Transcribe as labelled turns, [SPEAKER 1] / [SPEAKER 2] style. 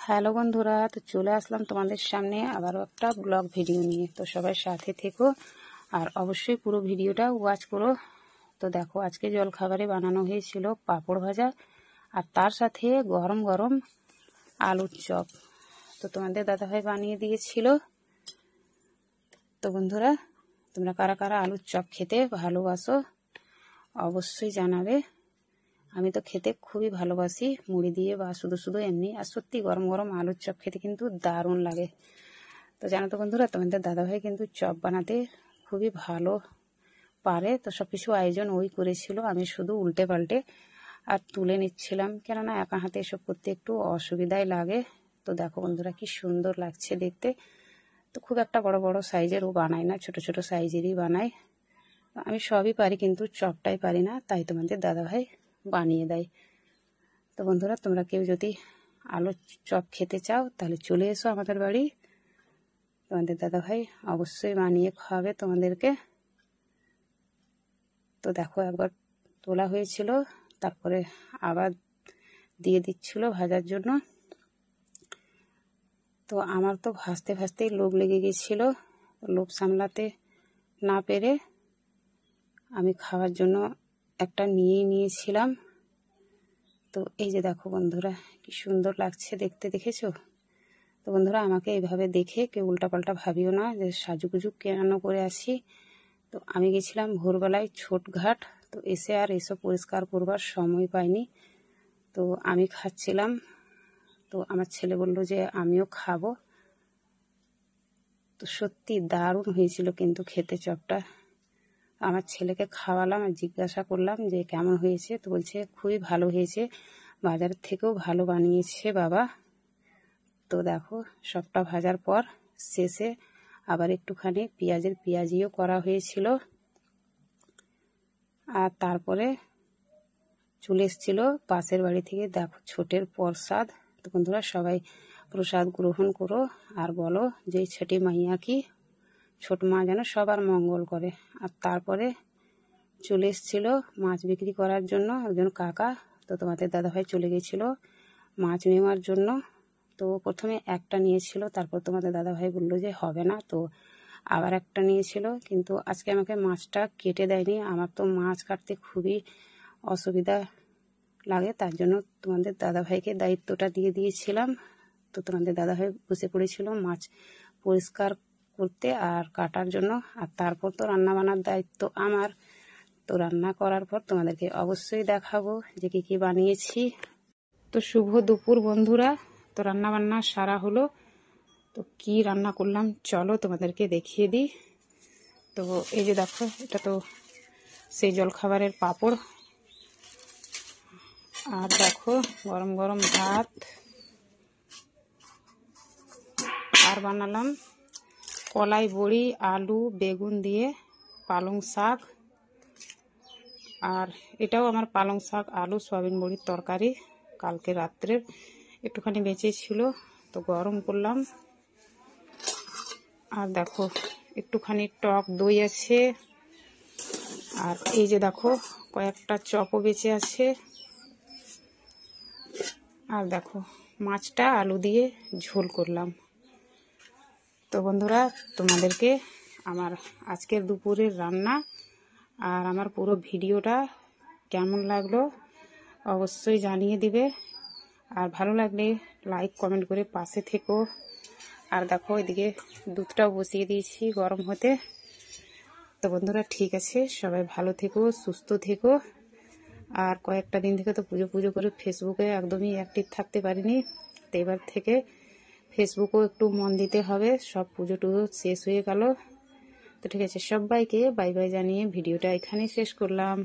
[SPEAKER 1] Hello বন্ধুরা, তো চলে আসলাম তোমাদের সামনে আবারও একটা ব্লগ ভিডিও নিয়ে। তো সবাই সাথে থেকো আর অবশ্যই পুরো ভিডিওটা ওয়াচ করো। তো দেখো, আজকে জলখাবারে বানানো হয়েছিল পাঁপড় ভাজা আর তার সাথে গরম গরম আলুর চপ। তো তোমাদের দাদাভাই বানিয়ে দিয়েছিল। তো বন্ধুরা, তোমরা কারা কারা আলুর চপ খেতে ভালোবাসো অবশ্যই জানাবে। আমি তো খেতে খুবই ভালোবাসি, মুড়ি দিয়ে বা শুধু শুধু এমনি। আর সত্যি গরম গরম আলুর চপ খেতে কিন্তু দারুণ লাগে। তো জানো তো বন্ধুরা, তোমাদের দাদাভাই কিন্তু চপ বানাতে খুবই ভালো পারে। তো সব কিছু আয়োজন ওই করেছিল, আমি শুধু উল্টে পাল্টে আর তুলে নিচ্ছিলাম, কেননা একা হাতে এসব করতে একটু অসুবিধাই লাগে। তো দেখো বন্ধুরা, কি সুন্দর লাগছে দেখতে। তো খুব একটা বড় বড় সাইজের ও বানায় না, ছোট ছোট সাইজেরই বানায়। আমি সবই পারি কিন্তু চপটাই পারি না, তাই তোমাদের দাদাভাই বানিয়ে দেয়। তো বন্ধুরা, তোমরা কেউ যদি আলুর চপ খেতে চাও তাহলে চলে এসো আমাদের বাড়ি। তোমাদের দাদাভাই অবশ্যই বানিয়ে খাওয়াবে তোমাদেরকে। তো দেখো, একবার তোলা হয়েছিল, তারপরে আবার দিয়ে দিচ্ছিল ভাজার জন্য। তো আমার তো ভাজতে ভাজতেই লোভ লেগে গিয়েছিল। লোভ সামলাতে না পেরে আমি খাওয়ার জন্য একটা নিয়েছিলাম। তো এই যে দেখো বন্ধুরা, কি সুন্দর লাগছে দেখতে, দেখেছো? তো বন্ধুরা, আমাকে এইভাবে দেখে কেউ উল্টাপাল্টা ভাবিও না যে সাজুগুজু কেন করে আসি। তো আমি গেছিলাম ভোরবেলায় ছোটঘাট। তো এসে আর এসব পরিষ্কার করবার সময় পাইনি। তো আমি খাচ্ছিলাম। তো আমার ছেলে বললো যে আমিও খাবো। তো সত্যি দারুণ হয়েছিল কিন্তু খেতে চপটা। আমার ছেলেকে খাওয়ালাম আর জিজ্ঞাসা করলাম যে কেমন হয়েছে। তো বলছে খুবই ভালো হয়েছে, বাজারের থেকেও ভালো বানিয়েছে বাবা। তো দেখো, সবটা ভাজার পর শেষে আবার একটুখানি পেঁয়াজের পেঁয়াজিও করা হয়েছিল। আর তারপরে চলে এসেছিল পাশের বাড়ি থেকে দেখো ছোটের প্রসাদ। তো বন্ধুরা, সবাই প্রসাদ গ্রহণ করো আর বলো যে ছোটি মাইয়া কি ছোট মা যেন সবার মঙ্গল করে। আর তারপরে চলে এসেছিল মাছ বিক্রি করার জন্য একজন কাকা। তো তোমাদের দাদাভাই চলে গেছিল মাছ নেওয়ার জন্য। তো প্রথমে একটা নিয়েছিল, তারপর তোমাদের দাদাভাই বললো যে হবে না, তো আবার একটা নিয়েছিল। কিন্তু আজকে আমাকে মাছটা কেটে দেয়নি। আমার তো মাছ কাটতে খুবই অসুবিধা লাগে, তার জন্য তোমাদের দাদাভাইকে দায়িত্বটা দিয়ে দিয়েছিলাম। তো তোমাদের দাদাভাই বসে পড়েছিল মাছ পরিষ্কার করতে আর কাটার জন্য। আর তারপর তো রান্না বান্নার দায়িত্ব আমার। তো রান্না করার পর তোমাদেরকে অবশ্যই দেখাবো যে কী কী বানিয়েছি। তো শুভ দুপুর বন্ধুরা। তো রান্না বান্না সারা হলো। তো কি রান্না করলাম চলো তোমাদেরকে দেখিয়ে দিই। তো এই যে দেখো, এটা তো সেই জলখাবারের পাঁপড়। আর দেখো গরম গরম ভাত। আর বানালাম কলাই বড়ি, আলু, বেগুন দিয়ে পালং শাক। আর এটাও আমার পালং শাক, আলু, সয়াবিন বড়ির তরকারি। কালকে রাত্রের একটুখানি বেঁচে ছিল, তো গরম করলাম। আর দেখো একটুখানি টক দই আছে। আর এই যে দেখো কয়েকটা চপও বেঁচে আছে। আর দেখো মাছটা আলু দিয়ে ঝোল করলাম। তো বন্ধুরা, তোমাদেরকে আমার আজকের দুপুরের রান্না আর আমার পুরো ভিডিওটা কেমন লাগলো অবশ্যই জানিয়ে দিবে। আর ভালো লাগলে লাইক কমেন্ট করে পাশে থেকো। আর দেখো এদিকে দুধটাও বসিয়ে দিয়েছি গরম হতে। তো বন্ধুরা, ঠিক আছে, সবাই ভালো থেকো, সুস্থ থেকো। আর কয়েকটা দিন থেকে তো পুজো করে ফেসবুকে একদমই অ্যাক্টিভ থাকতে পারিনি। তো এবার থেকে ফেসবুকেও একটু মন দিতে হবে, সব পুজো টুজো শেষ হয়ে গেল। তো ঠিক আছে, সবাইকে বাই বাই জানিয়ে ভিডিওটা এখানেই শেষ করলাম।